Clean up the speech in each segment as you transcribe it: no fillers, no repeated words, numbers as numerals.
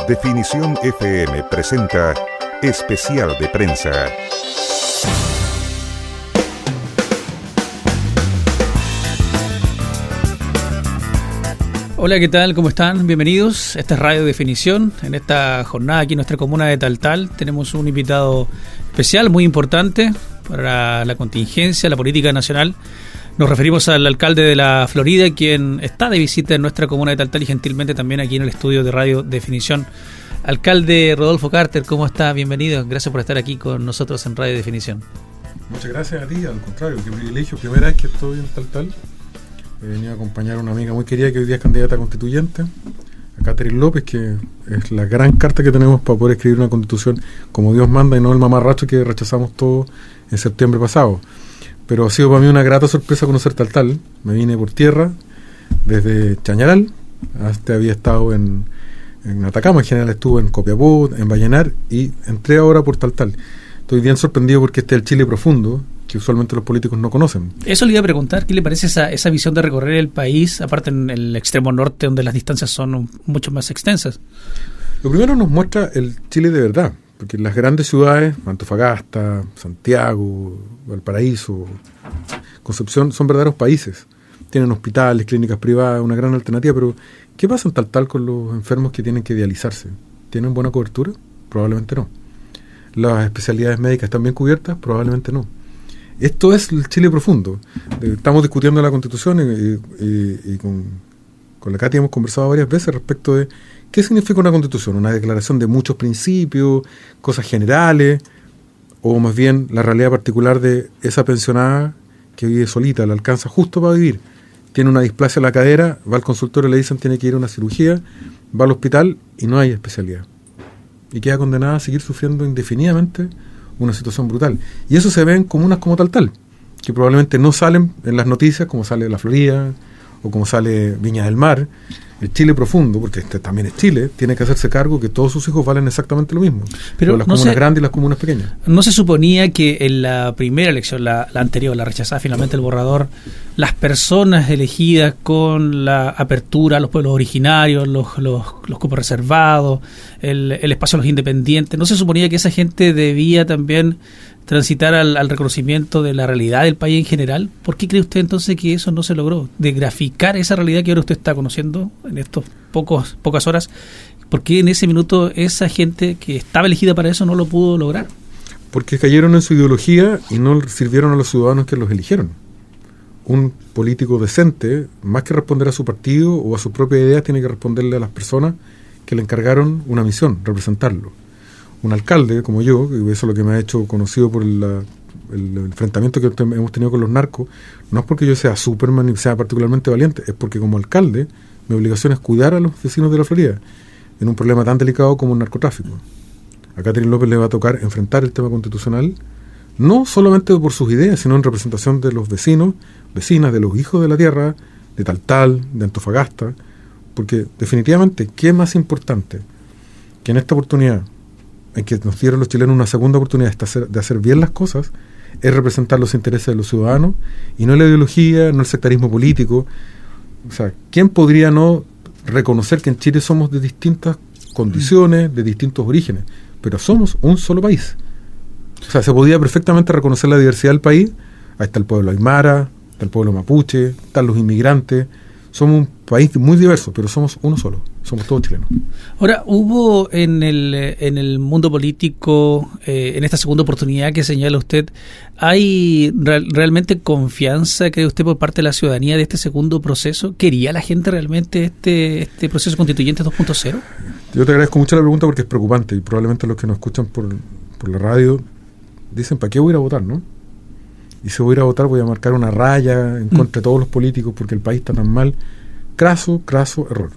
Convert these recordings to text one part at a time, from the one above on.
Definición FM presenta Especial de Prensa. Hola, ¿qué tal? ¿Cómo están? Bienvenidos. Esta es Radio Definición. En esta jornada aquí en nuestra comuna de Taltal tenemos un invitado especial muy importante para la contingencia, la política nacional. Nos referimos al alcalde de la Florida, quien está de visita en nuestra comuna de Taltal y gentilmente también aquí en el estudio de Radio Definición. Alcalde Rodolfo Carter, ¿cómo está? Bienvenido. Gracias por estar aquí con nosotros en Radio Definición. Muchas gracias a ti, al contrario, qué privilegio. Primera vez que estoy en Taltal. He venido a acompañar a una amiga muy querida que hoy día es candidata a constituyente, a Catherine López, que es la gran carta que tenemos para poder escribir una constitución como Dios manda y no el mamarracho que rechazamos todos en septiembre pasado. Pero ha sido para mí una grata sorpresa conocer Taltal. Me vine por tierra desde Chañaral, hasta había estado en Atacama, en general estuve en Copiapó, en Vallenar y entré ahora por Taltal. Estoy bien sorprendido porque este es el Chile profundo, que usualmente los políticos no conocen. Eso le iba a preguntar, ¿qué le parece esa visión de recorrer el país, aparte en el extremo norte, donde las distancias son mucho más extensas? Lo primero nos muestra el Chile de verdad, porque las grandes ciudades, Antofagasta, Santiago, Valparaíso, Concepción, son verdaderos países. Tienen hospitales, clínicas privadas, una gran alternativa, pero ¿qué pasa en Taltal con los enfermos que tienen que dializarse? ¿Tienen buena cobertura? Probablemente no. ¿Las especialidades médicas están bien cubiertas? Probablemente no. Esto es el Chile profundo. Estamos discutiendo la Constitución y con la Katy hemos conversado varias veces respecto de qué significa una Constitución, una declaración de muchos principios, cosas generales, o más bien la realidad particular de esa pensionada que vive solita, le alcanza justo para vivir, tiene una displasia en la cadera, va al consultorio y le dicen tiene que ir a una cirugía, va al hospital y no hay especialidad. Y queda condenada a seguir sufriendo indefinidamente una situación brutal. Y eso se ve en comunas como Taltal, que probablemente no salen en las noticias, como sale La Florida o como sale Viña del Mar. El Chile profundo, porque este también es Chile, tiene que hacerse cargo que todos sus hijos valen exactamente lo mismo. Pero las comunas grandes y las comunas pequeñas. ¿No se suponía que en la primera elección, la anterior, la rechazada finalmente el borrador, las personas elegidas con la apertura a los pueblos originarios, los cupos reservados, el espacio a los independientes, ¿no se suponía que esa gente debía también transitar al reconocimiento de la realidad del país en general? ¿Por qué cree usted entonces que eso no se logró? De graficar esa realidad que ahora usted está conociendo en estos pocas horas, ¿por qué en ese minuto esa gente que estaba elegida para eso no lo pudo lograr? Porque cayeron en su ideología y no sirvieron a los ciudadanos que los eligieron. Un político decente, más que responder a su partido o a sus propias ideas, tiene que responderle a las personas que le encargaron una misión, representarlo. Un alcalde como yo, y eso es lo que me ha hecho conocido por el enfrentamiento que hemos tenido con los narcos, no es porque yo sea Superman y sea particularmente valiente, es porque como alcalde mi obligación es cuidar a los vecinos de la Florida en un problema tan delicado como el narcotráfico. A Catherine López le va a tocar enfrentar el tema constitucional, no solamente por sus ideas, sino en representación de los vecinos, vecinas, de los hijos de la tierra, de Taltal, de Antofagasta, porque definitivamente, ¿qué es más importante que en esta oportunidad en que nos dieron los chilenos una segunda oportunidad de hacer bien las cosas, es representar los intereses de los ciudadanos y no la ideología, no el sectarismo político? O sea, ¿quién podría no reconocer que en Chile somos de distintas condiciones, de distintos orígenes, pero somos un solo país? O sea, se podía perfectamente reconocer la diversidad del país. Ahí está el pueblo aymara, está el pueblo mapuche, están los inmigrantes. Somos un país muy diverso, pero somos uno solo. Somos todos chilenos. Ahora, ¿hubo en el mundo político, en esta segunda oportunidad que señala usted, hay realmente confianza, cree usted, por parte de la ciudadanía de este segundo proceso? ¿Quería la gente realmente este proceso constituyente 2.0? Yo te agradezco mucho la pregunta porque es preocupante y probablemente los que nos escuchan por la radio dicen, ¿para qué voy a ir a votar, no? Y si voy a ir a votar voy a marcar una raya en contra de todos los políticos porque el país está tan mal. Craso error.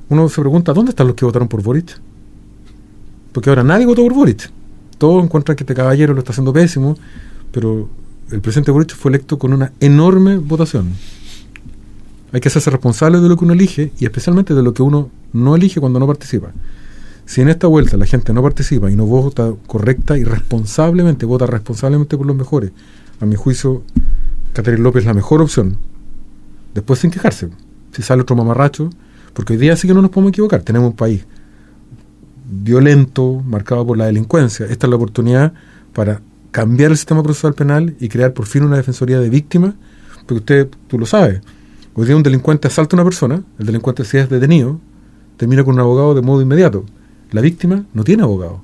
Uno se pregunta, ¿dónde están los que votaron por Boric? Porque ahora nadie votó por Boric. Todos encuentran que este caballero lo está haciendo pésimo, pero el presidente Boric fue electo con una enorme votación. Hay que hacerse responsable de lo que uno elige y especialmente de lo que uno no elige cuando no participa. Si en esta vuelta la gente no participa y no vota correcta y responsablemente, vota responsablemente por los mejores, a mi juicio, Catherine López es la mejor opción. Después sin quejarse. Si sale otro mamarracho, porque hoy día sí que no nos podemos equivocar. Tenemos un país violento, marcado por la delincuencia. Esta es la oportunidad para cambiar el sistema procesal penal y crear por fin una defensoría de víctimas, porque tú lo sabes, hoy día un delincuente asalta a una persona, el delincuente si es detenido, termina con un abogado de modo inmediato. La víctima no tiene abogado.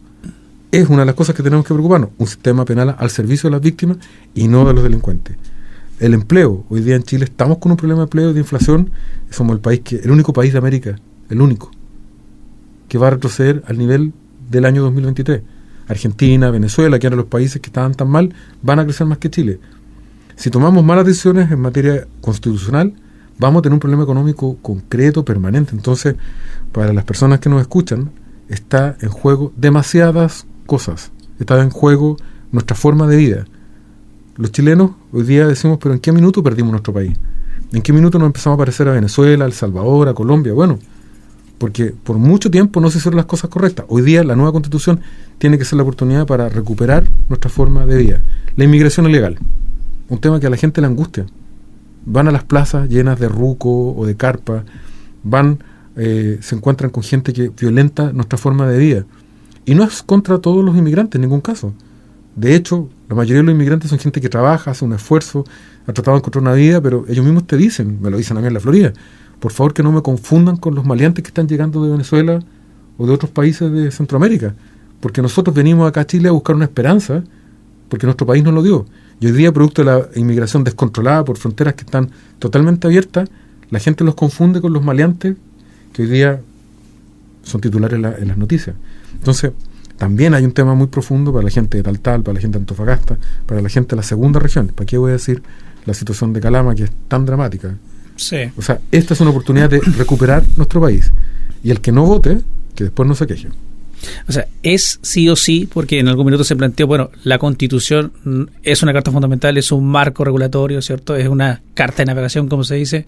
Es una de las cosas que tenemos que preocuparnos, un sistema penal al servicio de las víctimas y no de los delincuentes. El empleo, hoy día en Chile estamos con un problema de empleo y de inflación, somos el único país de América, el único, que va a retroceder al nivel del año 2023. Argentina, Venezuela, que eran los países que estaban tan mal, van a crecer más que Chile. Si tomamos malas decisiones en materia constitucional, vamos a tener un problema económico concreto, permanente. Entonces, para las personas que nos escuchan, está en juego demasiadas cosas. Está en juego nuestra forma de vida. Los chilenos hoy día decimos, pero ¿en qué minuto perdimos nuestro país? ¿En qué minuto nos empezamos a parecer a Venezuela, a El Salvador, a Colombia? Bueno, porque por mucho tiempo no se hicieron las cosas correctas. Hoy día la nueva Constitución tiene que ser la oportunidad para recuperar nuestra forma de vida. La inmigración ilegal, un tema que a la gente le angustia. Van a las plazas llenas de ruco o de carpa, se encuentran con gente que violenta nuestra forma de vida. Y no es contra todos los inmigrantes en ningún caso. De hecho, la mayoría de los inmigrantes son gente que trabaja, hace un esfuerzo, ha tratado de encontrar una vida, pero ellos mismos te dicen, me lo dicen a mí en la Florida, por favor que no me confundan con los maleantes que están llegando de Venezuela o de otros países de Centroamérica, porque nosotros venimos acá a Chile a buscar una esperanza, porque nuestro país nos lo dio. Y hoy día, producto de la inmigración descontrolada por fronteras que están totalmente abiertas, la gente los confunde con los maleantes que hoy día son titulares en las noticias. Entonces, también hay un tema muy profundo para la gente de Taltal, para la gente de Antofagasta, para la gente de la segunda región. ¿Para qué voy a decir la situación de Calama, que es tan dramática? Sí. O sea, esta es una oportunidad de recuperar nuestro país. Y el que no vote, que después no se queje. O sea, es sí o sí, porque en algún minuto se planteó, bueno, la Constitución es una carta fundamental, es un marco regulatorio, ¿cierto? Es una carta de navegación, como se dice.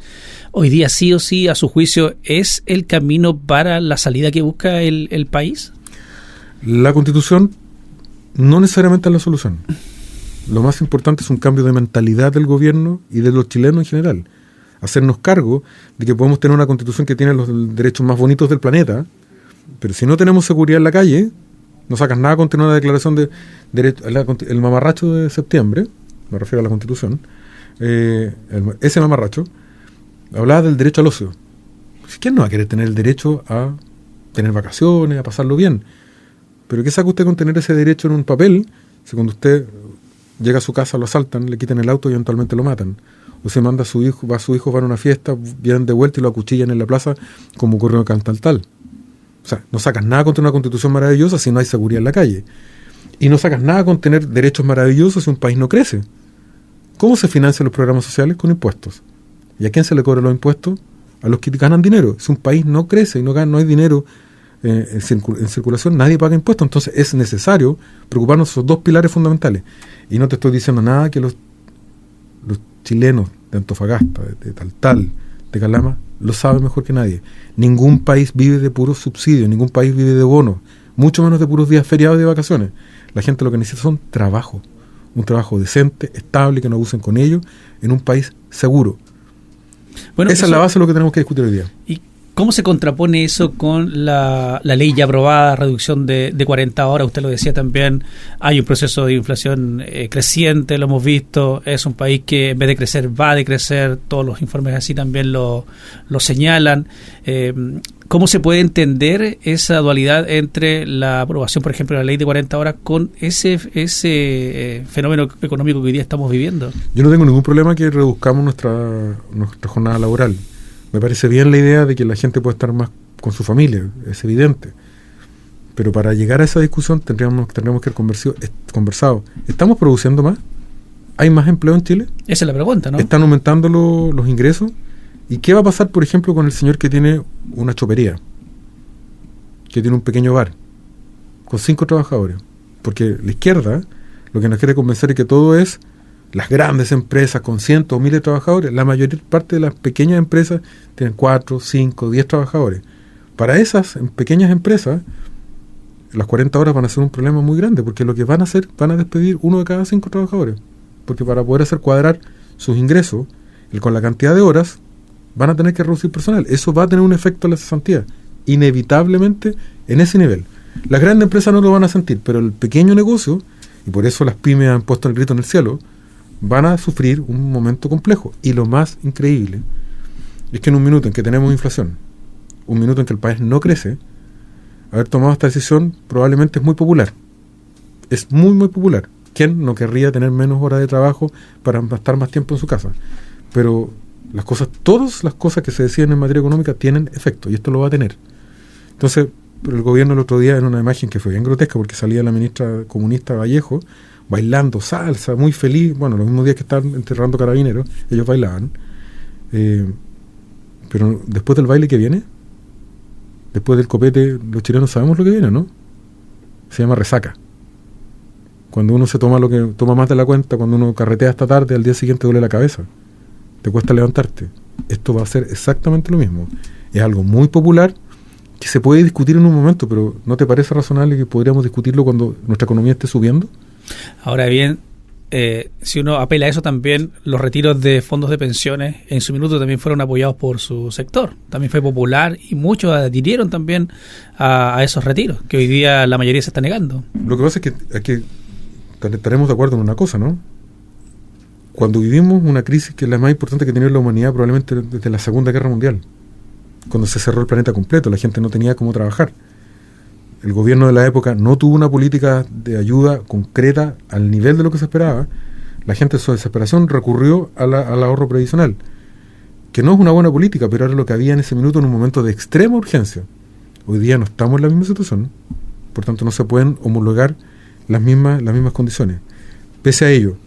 Hoy día sí o sí, a su juicio, ¿es el camino para la salida que busca el país? La Constitución no necesariamente es la solución. Lo más importante es un cambio de mentalidad del gobierno y de los chilenos en general. Hacernos cargo de que podemos tener una Constitución que tiene los derechos más bonitos del planeta, pero si no tenemos seguridad en la calle, no sacas nada con tener una declaración de derecho. El mamarracho de septiembre, me refiero a la Constitución, ese mamarracho hablaba del derecho al ocio. ¿Quién no va a querer tener el derecho a tener vacaciones, a pasarlo bien? Pero ¿qué saca usted con tener ese derecho en un papel si cuando usted llega a su casa lo asaltan, le quitan el auto y eventualmente lo matan? O se manda a su hijo, va a una fiesta, vienen de vuelta y lo acuchillan en la plaza, como ocurrió en Tal. O sea, no sacas nada contra una Constitución maravillosa si no hay seguridad en la calle. Y no sacas nada con tener derechos maravillosos si un país no crece. ¿Cómo se financian los programas sociales? Con impuestos. ¿Y a quién se le cobran los impuestos? A los que ganan dinero. Si un país no crece y no hay dinero en circulación, nadie paga impuestos. Entonces es necesario preocuparnos de esos dos pilares fundamentales. Y no te estoy diciendo nada que los chilenos de Antofagasta, de Taltal, de Calama, lo saben mejor que nadie. Ningún país vive de puros subsidios, ningún país vive de bonos, mucho menos de puros días feriados y de vacaciones. La gente lo que necesita son trabajo, un trabajo decente, estable, que no abusen con ello, en un país seguro. Bueno, esa es la base de lo que tenemos que discutir hoy día. ¿Y cómo se contrapone eso con la ley ya aprobada, reducción de 40 horas? Usted lo decía también, hay un proceso de inflación creciente, lo hemos visto, es un país que en vez de crecer va a decrecer, todos los informes así también lo señalan. ¿Cómo se puede entender esa dualidad entre la aprobación, por ejemplo, de la ley de 40 horas con ese fenómeno económico que hoy día estamos viviendo? Yo no tengo ningún problema que reduzcamos nuestra jornada laboral. Me parece bien la idea de que la gente pueda estar más con su familia, es evidente. Pero para llegar a esa discusión tendríamos que haber conversado. ¿Estamos produciendo más? ¿Hay más empleo en Chile? Esa es la pregunta, ¿no? ¿Están aumentando los ingresos? ¿Y qué va a pasar, por ejemplo, con el señor que tiene una chopería? Que tiene un pequeño bar con 5 trabajadores. Porque la izquierda lo que nos quiere convencer es que todo es las grandes empresas con cientos o miles de trabajadores. La mayor parte de las pequeñas empresas tienen 4, 5, 10 trabajadores. Para esas pequeñas empresas, las 40 horas van a ser un problema muy grande, porque lo que van a hacer, van a despedir 1 de cada 5 trabajadores. Porque para poder hacer cuadrar sus ingresos con la cantidad de horas, van a tener que reducir personal. Eso va a tener un efecto en la cesantía, inevitablemente en ese nivel. Las grandes empresas no lo van a sentir, pero el pequeño negocio, y por eso las pymes han puesto el grito en el cielo, van a sufrir un momento complejo. Y lo más increíble es que en un minuto en que tenemos inflación, un minuto en que el país no crece, haber tomado esta decisión probablemente es muy popular. Es muy, muy popular. ¿Quién no querría tener menos horas de trabajo para estar más tiempo en su casa? Pero todas las cosas que se deciden en materia económica tienen efecto, y esto lo va a tener. Entonces, el gobierno el otro día, en una imagen que fue bien grotesca, porque salía la ministra comunista Vallejo, bailando salsa, muy feliz, bueno, los mismos días que estaban enterrando carabineros, ellos bailaban, pero después del baile que viene, después del copete, los chilenos sabemos lo que viene, ¿no? Se llama resaca. Cuando uno se toma más de la cuenta, cuando uno carretea hasta tarde, al día siguiente duele la cabeza, te cuesta levantarte. Esto va a ser exactamente lo mismo. Es algo muy popular que se puede discutir en un momento, pero ¿no te parece razonable que podríamos discutirlo cuando nuestra economía esté subiendo? Ahora bien, si uno apela a eso, también los retiros de fondos de pensiones en su minuto también fueron apoyados por su sector. También fue popular y muchos adhirieron también a esos retiros, que hoy día la mayoría se está negando. Lo que pasa es que estaremos de acuerdo en una cosa, ¿no? Cuando vivimos una crisis que es la más importante que ha tenido la humanidad probablemente desde la Segunda Guerra Mundial, cuando se cerró el planeta completo, la gente no tenía cómo trabajar. El gobierno de la época no tuvo una política de ayuda concreta al nivel de lo que se esperaba. La gente en su desesperación recurrió al ahorro previsional, que no es una buena política, pero era lo que había en ese minuto en un momento de extrema urgencia. Hoy día no estamos en la misma situación, por tanto no se pueden homologar las mismas condiciones. Pese a ello,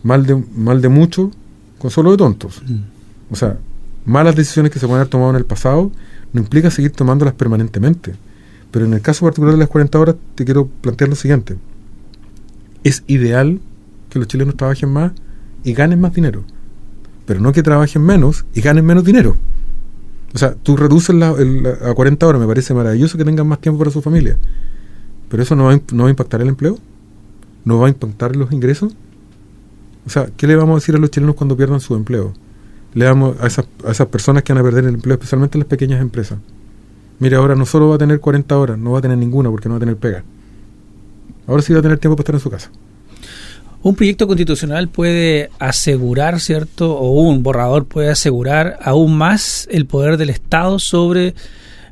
mal de mucho, consuelo de tontos. O sea, malas decisiones que se pueden haber tomado en el pasado no implica seguir tomándolas permanentemente. Pero en el caso particular de las 40 horas te quiero plantear lo siguiente. Es ideal que los chilenos trabajen más y ganen más dinero, pero no que trabajen menos y ganen menos dinero. O sea, tú reduces a 40 horas, me parece maravilloso que tengan más tiempo para su familia, pero eso no va a impactar el empleo, no va a impactar los ingresos. O sea, ¿qué le vamos a decir a los chilenos cuando pierdan su empleo? Le damos a esas personas que van a perder el empleo, especialmente las pequeñas empresas. Mire, ahora no solo va a tener 40 horas, no va a tener ninguna porque no va a tener pega. Ahora sí va a tener tiempo para estar en su casa. Un proyecto constitucional puede asegurar, ¿cierto? O un borrador puede asegurar aún más el poder del Estado sobre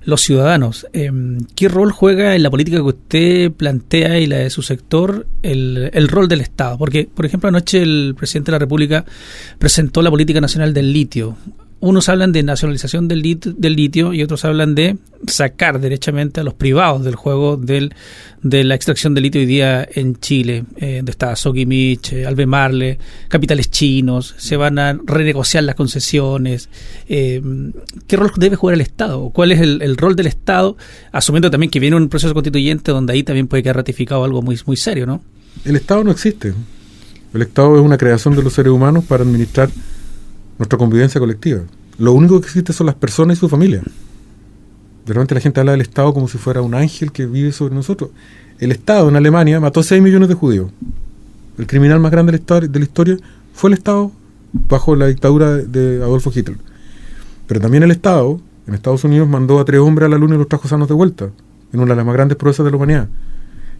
los ciudadanos. ¿Qué rol juega en la política que usted plantea y la de su sector el rol del Estado? Porque, por ejemplo, anoche el presidente de la República presentó la política nacional del litio. Unos hablan de nacionalización del litio y otros hablan de sacar derechamente a los privados del juego de la extracción de litio hoy día en Chile. Donde está Sokimich, Albemarle, capitales chinos, se van a renegociar las concesiones. ¿Qué rol debe jugar el Estado? ¿Cuál es el rol del Estado? Asumiendo también que viene un proceso constituyente donde ahí también puede quedar ratificado algo muy, muy serio, ¿no? El Estado no existe. El Estado es una creación de los seres humanos para administrar nuestra convivencia colectiva. Lo único que existe son las personas y su familia. De repente la gente habla del Estado como si fuera un ángel que vive sobre nosotros. El Estado en Alemania mató 6 millones de judíos. El criminal más grande de la historia fue el Estado bajo la dictadura de Adolfo Hitler. Pero también el Estado en Estados Unidos mandó a 3 hombres a la luna y los trajo sanos de vuelta, en una de las más grandes proezas de la humanidad.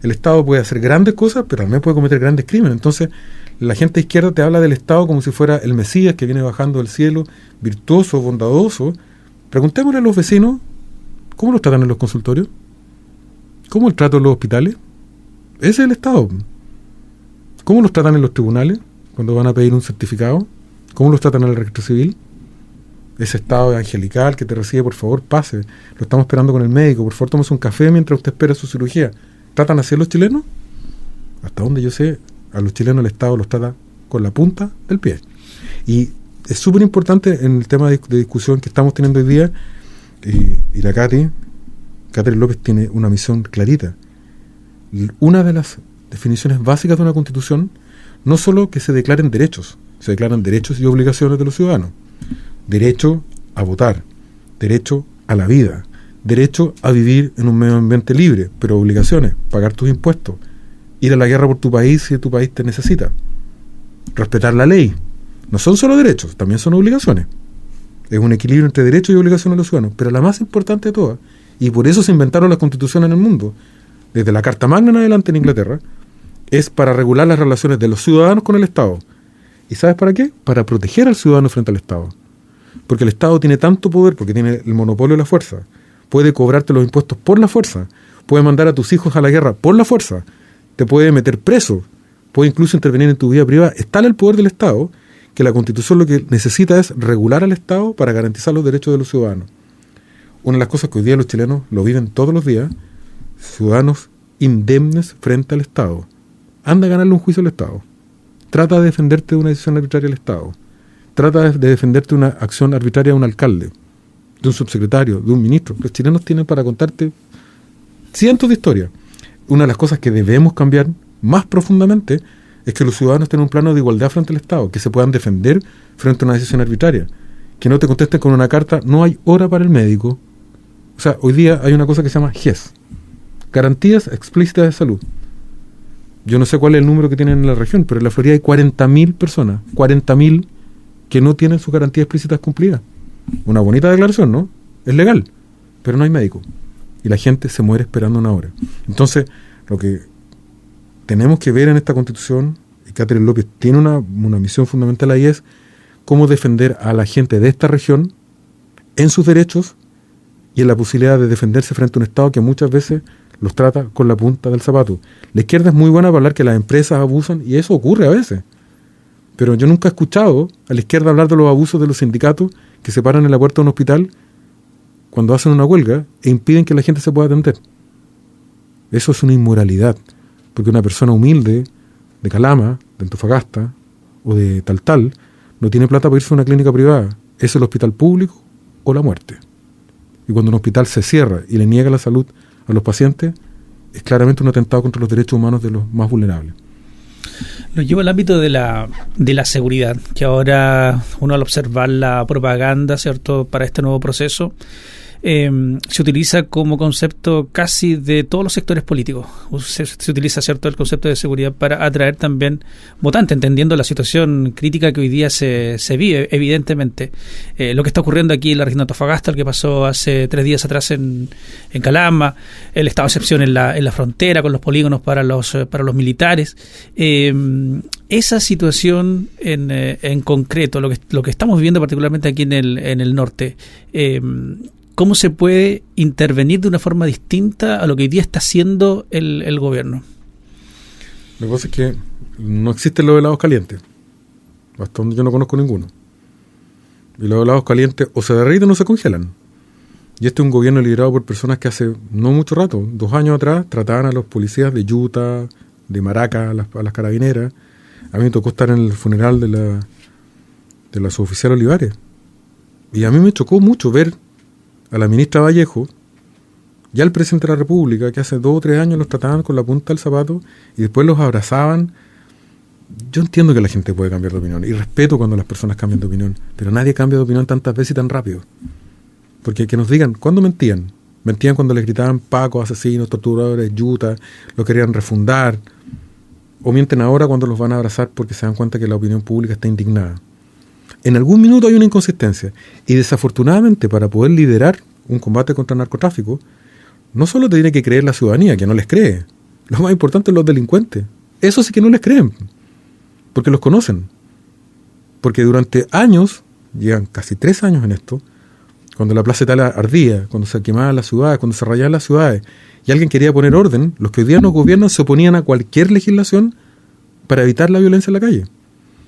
El Estado puede hacer grandes cosas, pero también puede cometer grandes crímenes. Entonces, la gente izquierda te habla del Estado como si fuera el Mesías que viene bajando del cielo, virtuoso, bondadoso. Preguntémosle a los vecinos, ¿cómo los tratan en los consultorios? ¿Cómo el trato en los hospitales? Ese es el Estado. ¿Cómo los tratan en los tribunales cuando van a pedir un certificado? ¿Cómo los tratan en el registro civil? Ese Estado angelical que te recibe, por favor, pase. Lo estamos esperando con el médico. Por favor, tómese un café mientras usted espera su cirugía. ¿Tratan así a los chilenos? Hasta donde yo sé, a los chilenos el Estado los trata con la punta del pie. Y es súper importante en el tema de discusión que estamos teniendo hoy día, y la Catherine López tiene una misión clarita. Una de las definiciones básicas de una constitución, no solo que se declaren derechos y obligaciones de los ciudadanos. Derecho a votar, derecho a la vida, derecho a vivir en un medio ambiente libre, pero obligaciones, pagar tus impuestos, ir a la guerra por tu país si tu país te necesita, respetar la ley. No son solo derechos, también son obligaciones. Es un equilibrio entre derechos y obligaciones de los ciudadanos, pero la más importante de todas, y por eso se inventaron las constituciones en el mundo, desde la Carta Magna en adelante en Inglaterra, es para regular las relaciones de los ciudadanos con el Estado. ¿Y sabes para qué? Para proteger al ciudadano frente al Estado. Porque el Estado tiene tanto poder, porque tiene el monopolio de la fuerza. Puede cobrarte los impuestos por la fuerza. Puede mandar a tus hijos a la guerra por la fuerza. Te puede meter preso. Puede incluso intervenir en tu vida privada. Es tal el poder del Estado que la Constitución lo que necesita es regular al Estado para garantizar los derechos de los ciudadanos. Una de las cosas que hoy día los chilenos lo viven todos los días, ciudadanos indemnes frente al Estado. Anda a ganarle un juicio al Estado. Trata de defenderte de una decisión arbitraria del Estado. Trata de defenderte de una acción arbitraria de un alcalde, de un subsecretario, de un ministro. Los chilenos tienen para contarte cientos de historias. Una de las cosas que debemos cambiar más profundamente es que los ciudadanos tengan un plano de igualdad frente al Estado, que se puedan defender frente a una decisión arbitraria, que no te contesten con una carta, no hay hora para el médico. O sea, hoy día hay una cosa que se llama GES, Garantías Explícitas de Salud. Yo no sé cuál es el número que tienen en la región, pero en la Florida hay 40.000 personas, 40.000 que no tienen sus garantías explícitas cumplidas. Una bonita declaración, ¿no? Es legal, pero no hay médico. Y la gente se muere esperando una hora. Entonces, lo que tenemos que ver en esta Constitución, y Catherine López tiene una misión fundamental ahí, es cómo defender a la gente de esta región en sus derechos y en la posibilidad de defenderse frente a un Estado que muchas veces los trata con la punta del zapato. La izquierda es muy buena para hablar que las empresas abusan, y eso ocurre a veces. Pero yo nunca he escuchado a la izquierda hablar de los abusos de los sindicatos que se paran en la puerta de un hospital cuando hacen una huelga e impiden que la gente se pueda atender. Eso es una inmoralidad, porque una persona humilde de Calama, de Antofagasta o de Taltal no tiene plata para irse a una clínica privada. Es el hospital público o la muerte. Y cuando un hospital se cierra y le niega la salud a los pacientes, es claramente un atentado contra los derechos humanos de los más vulnerables. Lo llevo al ámbito de la seguridad, que ahora uno al observar la propaganda, ¿cierto?, para este nuevo proceso, se utiliza como concepto casi de todos los sectores políticos. Se utiliza, ¿cierto?, el concepto de seguridad para atraer también votantes, entendiendo la situación crítica que hoy día se vive, evidentemente. Lo que está ocurriendo aquí en la región de Antofagasta, el que pasó hace 3 días atrás en Calama, el estado de excepción en la frontera con los polígonos para los militares. Esa situación en concreto, lo que estamos viviendo particularmente aquí en el norte, ¿cómo se puede intervenir de una forma distinta a lo que hoy día está haciendo el gobierno? La cosa es que no existen los helados calientes. Hasta donde yo no conozco ninguno. Y los helados calientes o se derriten o se congelan. Y este es un gobierno liderado por personas que hace no mucho rato, 2 años atrás, trataban a los policías de Utah, de Maraca, a las carabineras. A mí me tocó estar en el funeral de la suboficial Olivares. Y a mí me chocó mucho ver a la ministra Vallejo y al presidente de la República, que hace 2 o 3 años los trataban con la punta del zapato y después los abrazaban. Yo entiendo que la gente puede cambiar de opinión y respeto cuando las personas cambian de opinión, pero nadie cambia de opinión tantas veces y tan rápido. Porque que nos digan, ¿cuándo mentían? Mentían cuando les gritaban pacos, asesinos, torturadores, yuta, lo querían refundar, o mienten ahora cuando los van a abrazar porque se dan cuenta que la opinión pública está indignada. En algún minuto hay una inconsistencia, y desafortunadamente para poder liderar un combate contra el narcotráfico, no solo te tiene que creer la ciudadanía, que no les cree, lo más importante es los delincuentes. Eso sí que no les creen, porque los conocen. Porque durante años, llevan casi 3 años en esto, cuando la Plaza Italia ardía, cuando se quemaban las ciudades, cuando se rayaban las ciudades, y alguien quería poner orden, los que hoy día nos gobiernan se oponían a cualquier legislación para evitar la violencia en la calle.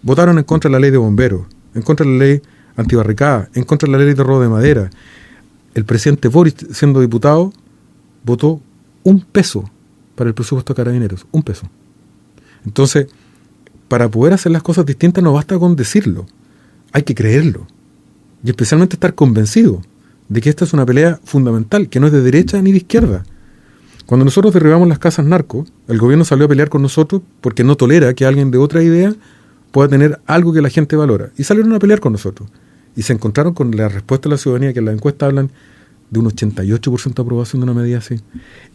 Votaron en contra de la ley de bomberos, en contra de la ley antibarricada, en contra de la ley de robo de madera. El presidente Boric, siendo diputado, votó 1 peso para el presupuesto de Carabineros, 1 peso. Entonces, para poder hacer las cosas distintas no basta con decirlo, hay que creerlo. Y especialmente estar convencido de que esta es una pelea fundamental, que no es de derecha ni de izquierda. Cuando nosotros derribamos las casas narco, el gobierno salió a pelear con nosotros porque no tolera que alguien de otra idea pueda tener algo que la gente valora. Y salieron a pelear con nosotros. Y se encontraron con la respuesta de la ciudadanía, que en la encuesta hablan de un 88% de aprobación de una medida así.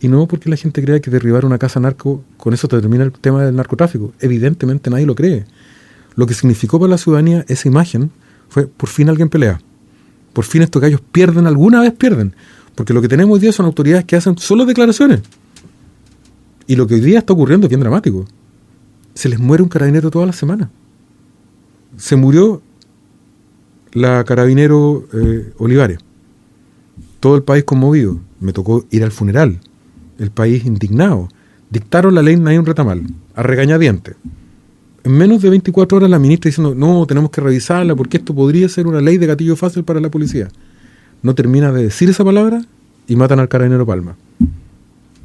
Y no porque la gente crea que derribar una casa narco, con eso termina el tema del narcotráfico. Evidentemente nadie lo cree. Lo que significó para la ciudadanía esa imagen fue, por fin alguien pelea. Por fin estos gallos pierden, alguna vez pierden. Porque lo que tenemos hoy día son autoridades que hacen solo declaraciones. Y lo que hoy día está ocurriendo es bien dramático. Se les muere un carabinero toda la semana. Se murió la carabinero Olivares. Todo el país conmovido. Me tocó ir al funeral. El país indignado. Dictaron la ley Naim Retamal, a regañadientes. En menos de 24 horas la ministra diciendo, no, tenemos que revisarla porque esto podría ser una ley de gatillo fácil para la policía. No termina de decir esa palabra y matan al carabinero Palma.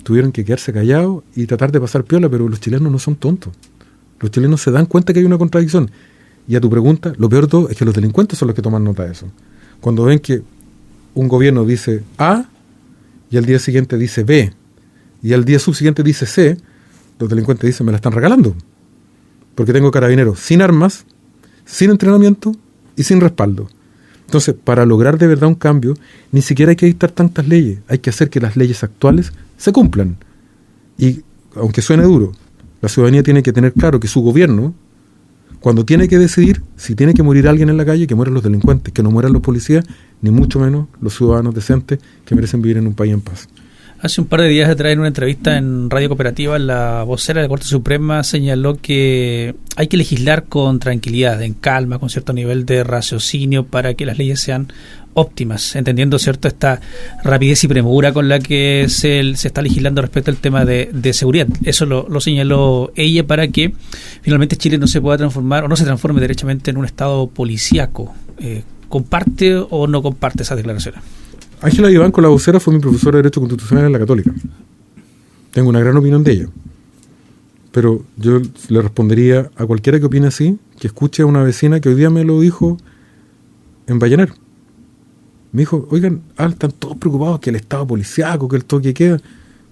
Tuvieron que quedarse callados y tratar de pasar piola, pero los chilenos no son tontos. Los chilenos se dan cuenta que hay una contradicción. Y a tu pregunta, lo peor de todo es que los delincuentes son los que toman nota de eso. Cuando ven que un gobierno dice A y al día siguiente dice B y al día subsiguiente dice C, los delincuentes dicen, me la están regalando. Porque tengo carabineros sin armas, sin entrenamiento y sin respaldo. Entonces, para lograr de verdad un cambio, ni siquiera hay que dictar tantas leyes. Hay que hacer que las leyes actuales se cumplan. Y, aunque suene duro, la ciudadanía tiene que tener claro que su gobierno, cuando tiene que decidir si tiene que morir alguien en la calle, que mueran los delincuentes, que no mueran los policías, ni mucho menos los ciudadanos decentes que merecen vivir en un país en paz. Hace un par de días atrás, en una entrevista en Radio Cooperativa, la vocera de la Corte Suprema señaló que hay que legislar con tranquilidad, en calma, con cierto nivel de raciocinio para que las leyes sean óptimas, entendiendo cierto esta rapidez y premura con la que se está legislando respecto al tema de seguridad. Eso lo señaló ella para que finalmente Chile no se pueda transformar o no se transforme derechamente en un estado policíaco. ¿Comparte o no comparte esas declaraciones? Ángela Vivanco, la vocera, fue mi profesora de Derecho Constitucional en la Católica. Tengo una gran opinión de ella. Pero yo le respondería a cualquiera que opine así, que escuche a una vecina que hoy día me lo dijo en Vallenar. Me dijo, oigan, están todos preocupados que el estado policíaco, que el toque de queda.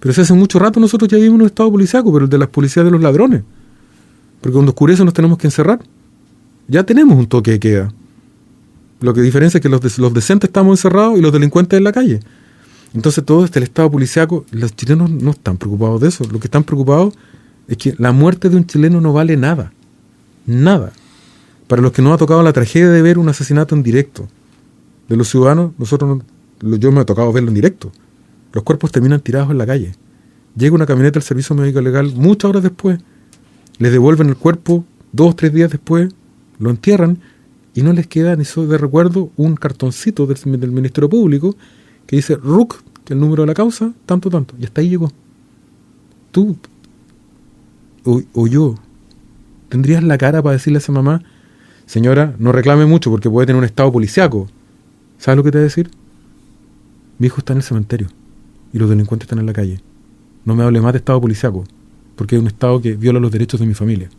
Pero hace mucho rato nosotros ya vivimos en un estado policíaco, pero el de las policías de los ladrones. Porque cuando oscurece nos tenemos que encerrar. Ya tenemos un toque de queda. Lo que diferencia es que los decentes estamos encerrados y los delincuentes en la calle. Entonces todo el estado policíaco, los chilenos no están preocupados de eso. Lo que están preocupados es que la muerte de un chileno no vale nada. Nada. Para los que nos ha tocado la tragedia de ver un asesinato en directo de los ciudadanos, yo me ha tocado verlo en directo. Los cuerpos terminan tirados en la calle. Llega una camioneta del Servicio Médico Legal muchas horas después, les devuelven el cuerpo 2 o 3 días después, lo entierran y no les queda ni de recuerdo un cartoncito del Ministerio Público que dice RUC, que el número de la causa, tanto, y hasta ahí llegó. Tú o yo tendrías la cara para decirle a esa mamá, señora, no reclame mucho porque puede tener un estado policiaco. ¿Sabes lo que te voy a decir? Mi hijo está en el cementerio y los delincuentes están en la calle. No me hable más de estado policiaco, porque es un estado que viola los derechos de mi familia.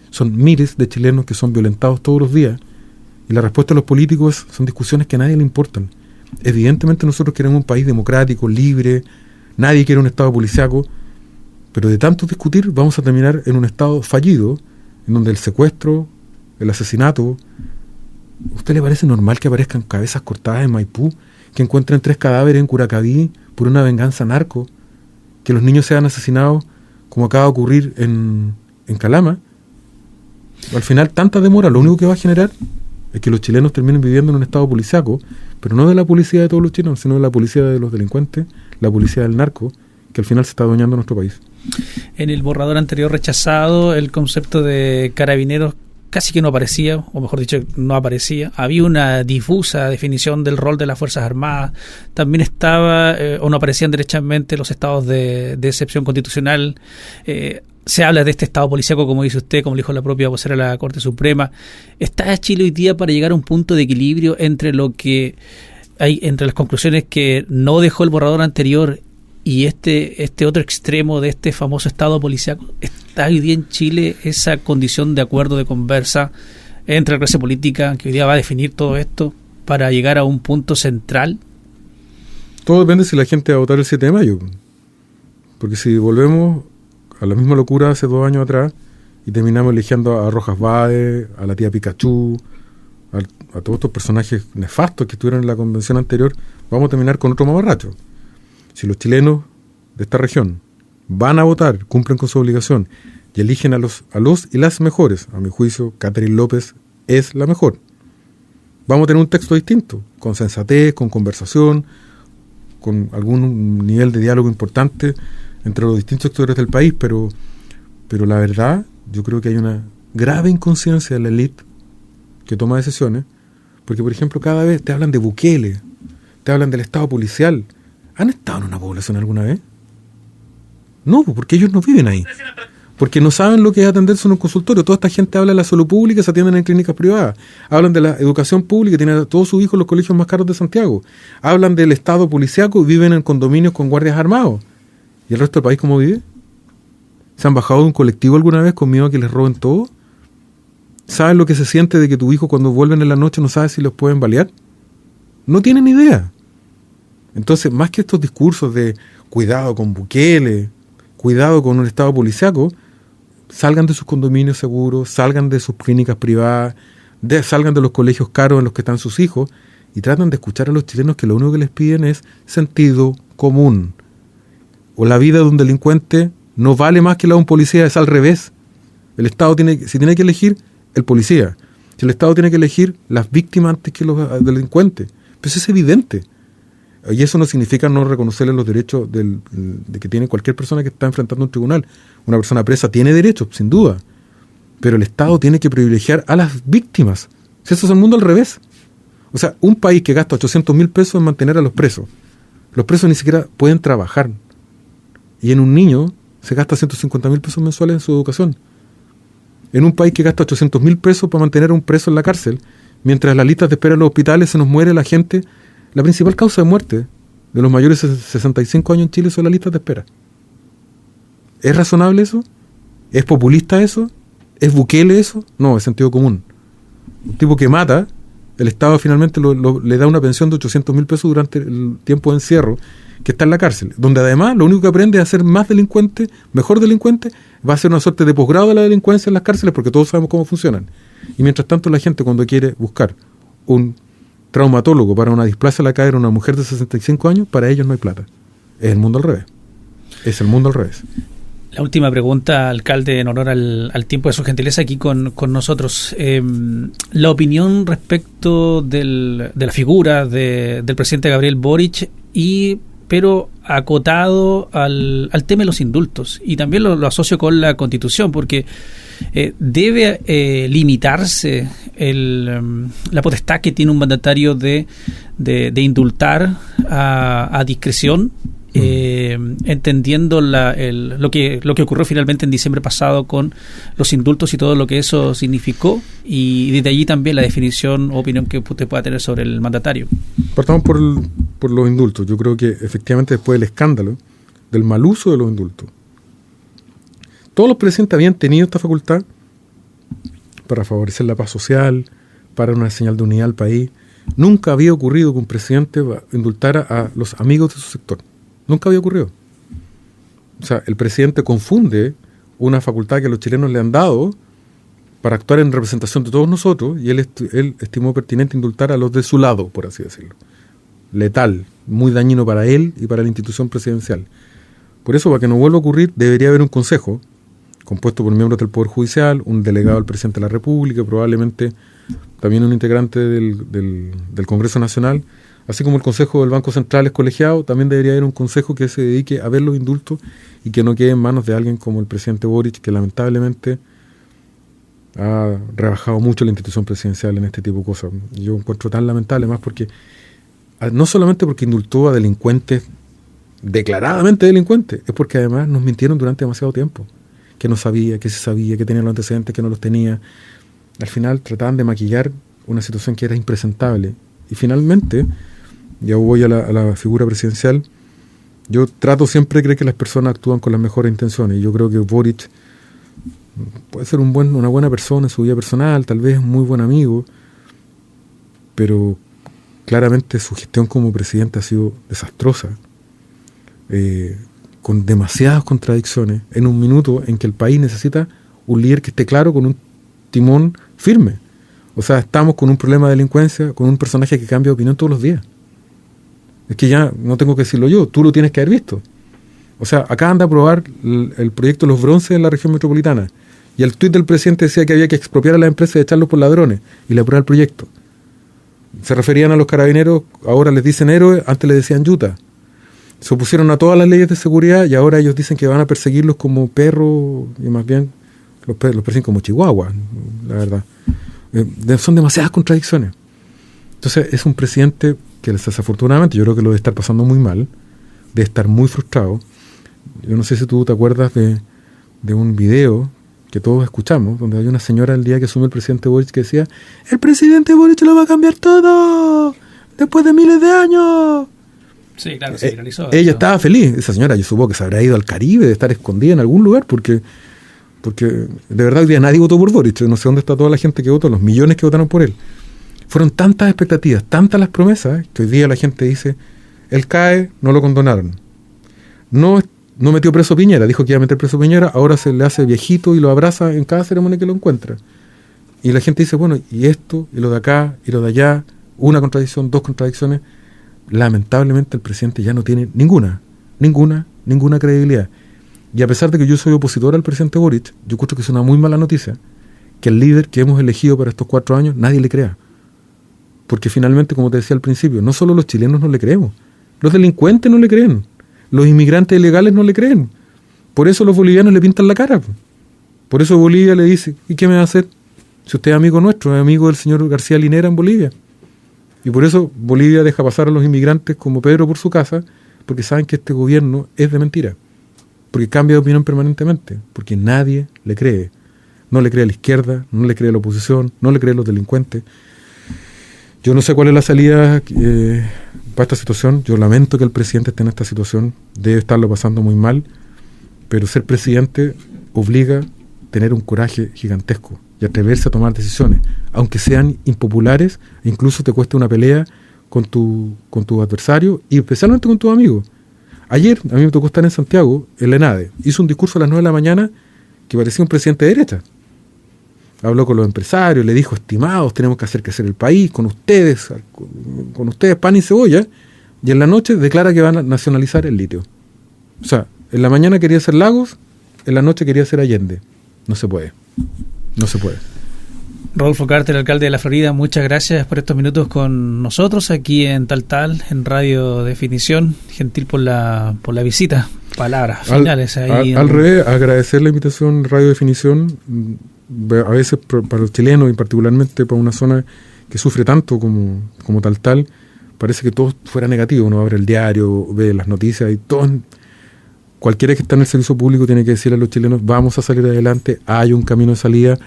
Son miles de chilenos que son violentados todos los días y la respuesta de los políticos son discusiones que a nadie le importan. Evidentemente nosotros queremos un país democrático, libre, nadie quiere un estado policiaco, pero de tanto discutir vamos a terminar en un estado fallido, en donde el secuestro, el asesinato... ¿A usted le parece normal que aparezcan cabezas cortadas en Maipú, que encuentren 3 cadáveres en Curacaví por una venganza narco, que los niños sean asesinados como acaba de ocurrir en Calama? Al final, tanta demora lo único que va a generar es que los chilenos terminen viviendo en un estado policiaco, pero no de la policía de todos los chilenos, sino de la policía de los delincuentes, la policía del narco, que al final se está adueñando nuestro país. En el borrador anterior rechazado, el concepto de carabineros casi que no aparecía, o mejor dicho, no aparecía. Había una difusa definición del rol de las Fuerzas Armadas. También estaba, o no aparecían derechamente los estados de excepción constitucional. Se habla de este estado policíaco, como dice usted, como le dijo la propia vocera de la Corte Suprema. ¿Está Chile hoy día para llegar a un punto de equilibrio entre lo que hay, entre las conclusiones que no dejó el borrador anterior y este otro extremo de este famoso estado policíaco? ¿Está hoy día en Chile esa condición de acuerdo, de conversa entre la clase política que hoy día va a definir todo esto para llegar a un punto central? Todo depende si la gente va a votar el 7 de mayo. Porque si volvemos a la misma locura hace 2 años atrás y terminamos eligiendo a Rojas Bade, a la tía Pikachu, a todos estos personajes nefastos que estuvieron en la convención anterior, vamos a terminar con otro mamarracho. Si los chilenos de esta región van a votar, cumplen con su obligación y eligen a los y las mejores, a mi juicio, Catherine López es la mejor. Vamos a tener un texto distinto, con sensatez, con conversación, con algún nivel de diálogo importante entre los distintos sectores del país, pero la verdad, yo creo que hay una grave inconsciencia de la élite que toma decisiones, porque, por ejemplo, cada vez te hablan de Bukele, te hablan del Estado policial. ¿Han estado en una población alguna vez? No, porque ellos no viven ahí. Porque no saben lo que es atenderse en un consultorio. Toda esta gente habla de la salud pública, se atienden en clínicas privadas. Hablan de la educación pública, tienen a todos sus hijos en los colegios más caros de Santiago. Hablan del Estado policiaco y viven en condominios con guardias armados. ¿Y el resto del país cómo vive? ¿Se han bajado de un colectivo alguna vez con miedo a que les roben todo? ¿Saben lo que se siente de que tu hijo cuando vuelven en la noche no sabe si los pueden balear? No tienen idea. Entonces, más que estos discursos de cuidado con Bukele, cuidado con un Estado policiaco, salgan de sus condominios seguros, salgan de sus clínicas privadas, salgan de los colegios caros en los que están sus hijos y tratan de escuchar a los chilenos que lo único que les piden es sentido común. O la vida de un delincuente no vale más que la de un policía, es al revés. El Estado si tiene que elegir, el policía. Si el Estado tiene que elegir, las víctimas antes que los delincuentes. Pues es evidente. Y eso no significa no reconocerle los derechos de que tiene cualquier persona que está enfrentando un tribunal. Una persona presa tiene derechos, sin duda. Pero el Estado tiene que privilegiar a las víctimas. Si eso es el mundo al revés. O sea, un país que gasta 800.000 pesos en mantener a los presos. Los presos ni siquiera pueden trabajar. Y en un niño se gasta 150.000 pesos mensuales en su educación. En un país que gasta 800.000 pesos para mantener a un preso en la cárcel, mientras las listas de espera en los hospitales se nos muere la gente. La principal causa de muerte de los mayores de 65 años en Chile son las listas de espera. ¿Es razonable eso? ¿Es populista eso? ¿Es Bukele eso? No, es sentido común. Un tipo que mata, el Estado finalmente le da una pensión de 800.000 pesos durante el tiempo de encierro que está en la cárcel, donde además lo único que aprende es a ser más delincuente, mejor delincuente, va a ser una suerte de posgrado de la delincuencia en las cárceles porque todos sabemos cómo funcionan. Y mientras tanto la gente cuando quiere buscar un traumatólogo para una displasia a la cadera a una mujer de 65 años, para ellos no hay plata. Es el mundo al revés. Es el mundo al revés. La última pregunta, alcalde, en honor al tiempo de su gentileza aquí con nosotros. La opinión respecto de la figura del presidente Gabriel Boric, pero acotado al tema de los indultos. Y también lo asocio con la Constitución, porque debe limitarse la potestad que tiene un mandatario de indultar a discreción, entendiendo lo que ocurrió finalmente en diciembre pasado con los indultos y todo lo que eso significó, y desde allí también la definición o opinión que usted pueda tener sobre el mandatario. Partamos por los indultos. Yo creo que efectivamente después del escándalo del mal uso de los indultos, todos los presidentes habían tenido esta facultad para favorecer la paz social, para una señal de unidad al país. Nunca había ocurrido que un presidente indultara a los amigos de su sector. Nunca había ocurrido. O sea, el presidente confunde una facultad que los chilenos le han dado para actuar en representación de todos nosotros, y él estimó pertinente indultar a los de su lado, por así decirlo. Letal, muy dañino para él y para la institución presidencial. Por eso, para que no vuelva a ocurrir, debería haber un consejo compuesto por miembros del Poder Judicial, un delegado del presidente de la República, probablemente también un integrante del Congreso Nacional, así como el Consejo del Banco Central es colegiado. También debería haber un consejo que se dedique a ver los indultos y que no quede en manos de alguien como el presidente Boric, que lamentablemente ha rebajado mucho la institución presidencial en este tipo de cosas. Yo encuentro tan lamentable, más porque no solamente porque indultó a delincuentes, declaradamente delincuentes, es porque además nos mintieron durante demasiado tiempo, que no sabía, que se sabía, que tenía los antecedentes, que no los tenía. Al final trataban de maquillar una situación que era impresentable. Y finalmente, ya voy a la figura presidencial, yo trato siempre de creer que las personas actúan con las mejores intenciones, y yo creo que Boric puede ser una buena persona en su vida personal, tal vez un muy buen amigo, pero claramente su gestión como presidente ha sido desastrosa, con demasiadas contradicciones, en un minuto en que el país necesita un líder que esté claro, con un timón firme. O sea, estamos con un problema de delincuencia, con un personaje que cambia de opinión todos los días. Es que ya no tengo que decirlo yo, tú lo tienes que haber visto. O sea, acaban de aprobar el proyecto de los bronces en la región metropolitana, y el tuit del presidente decía que había que expropiar a las empresas y echarlos por ladrones, y le aprueba el proyecto. Se referían a los carabineros, ahora les dicen héroes, antes les decían yuta. se opusieron a todas las leyes de seguridad y ahora ellos dicen que van a perseguirlos como perros y más bien los persiguen como chihuahuas, la verdad. Son demasiadas contradicciones. Entonces es un presidente que desafortunadamente yo creo que lo debe estar pasando muy mal, debe estar muy frustrado. Yo no sé si tú te acuerdas de un video que todos escuchamos, donde hay una señora el día que asumió el presidente Boric que decía: el presidente Boric lo va a cambiar todo después de miles de años. Sí, claro, se viralizó. Ella estaba feliz, esa señora. Yo supongo que se habrá ido al Caribe, de estar escondida en algún lugar, porque de verdad hoy día nadie votó por Boric. No sé dónde está toda la gente que votó, los millones que votaron por él. Fueron tantas expectativas, tantas las promesas, que hoy día la gente dice: él cae, no lo condonaron. No metió preso a Piñera, dijo que iba a meter preso a Piñera, ahora se le hace viejito y lo abraza en cada ceremonia que lo encuentra. Y la gente dice: bueno, y esto, y lo de acá, y lo de allá, una contradicción, dos contradicciones. Lamentablemente el presidente ya no tiene ninguna credibilidad. Y a pesar de que yo soy opositor al presidente Boric, yo creo que es una muy mala noticia que el líder que hemos elegido para estos 4 años nadie le crea. Porque finalmente, como te decía al principio, no solo los chilenos no le creemos, los delincuentes no le creen, los inmigrantes ilegales no le creen. Por eso los bolivianos le pintan la cara. Por eso Bolivia le dice: ¿y qué me va a hacer? Si usted es amigo nuestro, es amigo del señor García Linera en Bolivia. Y por eso Bolivia deja pasar a los inmigrantes como Pedro por su casa, porque saben que este gobierno es de mentira. Porque cambia de opinión permanentemente. Porque nadie le cree. No le cree a la izquierda, no le cree a la oposición, no le cree a los delincuentes. Yo no sé cuál es la salida para esta situación. Yo lamento que el presidente esté en esta situación. Debe estarlo pasando muy mal. Pero ser presidente obliga a tener un coraje gigantesco y atreverse a tomar decisiones, aunque sean impopulares, incluso te cueste una pelea con tu adversario y especialmente con tus amigos. Ayer a mí me tocó estar en Santiago, en la ENADE. Hizo un discurso a las 9 de la mañana que parecía un presidente de derecha. Habló con los empresarios, le dijo: estimados, tenemos que hacer crecer el país, con ustedes pan y cebolla, y en la noche declara que van a nacionalizar el litio. O sea, en la mañana quería ser Lagos, en la noche quería ser Allende. No se puede. Rodolfo Carter, alcalde de la Florida, muchas gracias por estos minutos con nosotros aquí en Taltal, en Radio Definición. Gentil por la visita. Palabras finales ahí. Al revés, agradecer la invitación Radio Definición. A veces para los chilenos y particularmente para una zona que sufre tanto como Taltal, parece que todo fuera negativo. Uno abre el diario, ve las noticias y todo. Cualquiera que está en el servicio público tiene que decirle a los chilenos: vamos a salir adelante, hay un camino de salida,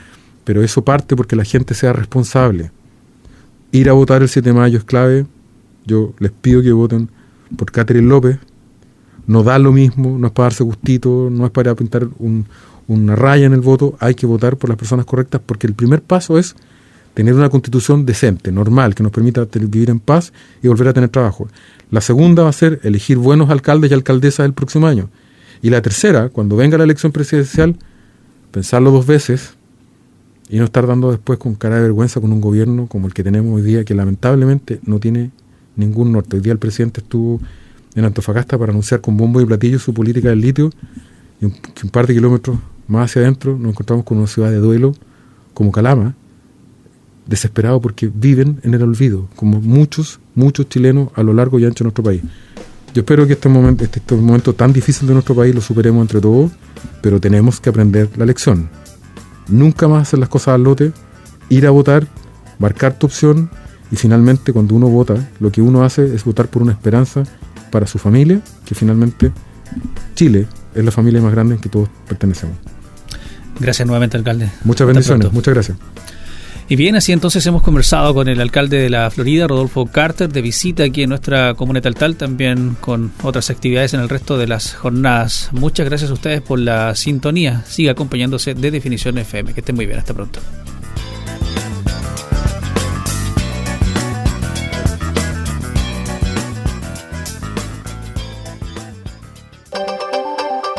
pero eso parte porque la gente sea responsable. Ir a votar el 7 de mayo es clave. Yo les pido que voten por Catherine López. No da lo mismo, no es para darse gustito, no es para pintar una raya en el voto. Hay que votar por las personas correctas, porque el primer paso es tener una constitución decente, normal, que nos permita vivir en paz y volver a tener trabajo. La segunda va a ser elegir buenos alcaldes y alcaldesas el próximo año. Y la tercera, cuando venga la elección presidencial, pensarlo 2 veces y no estar dando después con cara de vergüenza con un gobierno como el que tenemos hoy día, que lamentablemente no tiene ningún norte. Hoy día el presidente estuvo en Antofagasta para anunciar con bombo y platillo su política del litio, y un par de kilómetros más hacia adentro nos encontramos con una ciudad de duelo como Calama, desesperado porque viven en el olvido, como muchos chilenos a lo largo y ancho de nuestro país. Yo espero que este momento tan difícil de nuestro país lo superemos entre todos, pero tenemos que aprender la lección. Nunca más hacer las cosas al lote, ir a votar, marcar tu opción, y finalmente cuando uno vota, lo que uno hace es votar por una esperanza para su familia, que finalmente Chile es la familia más grande en que todos pertenecemos. Gracias nuevamente, alcalde. Muchas bendiciones, muchas gracias. Y bien, así entonces hemos conversado con el alcalde de la Florida, Rodolfo Carter, de visita aquí en nuestra comuna de Taltal, también con otras actividades en el resto de las jornadas. Muchas gracias a ustedes por la sintonía. Siga acompañándose de Definición FM. Que estén muy bien. Hasta pronto.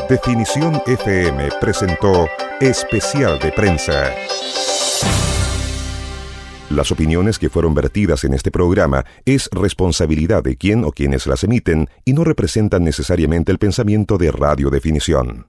Definición FM presentó Especial de Prensa. Las opiniones que fueron vertidas en este programa es responsabilidad de quien o quienes las emiten y no representan necesariamente el pensamiento de Radio Definición.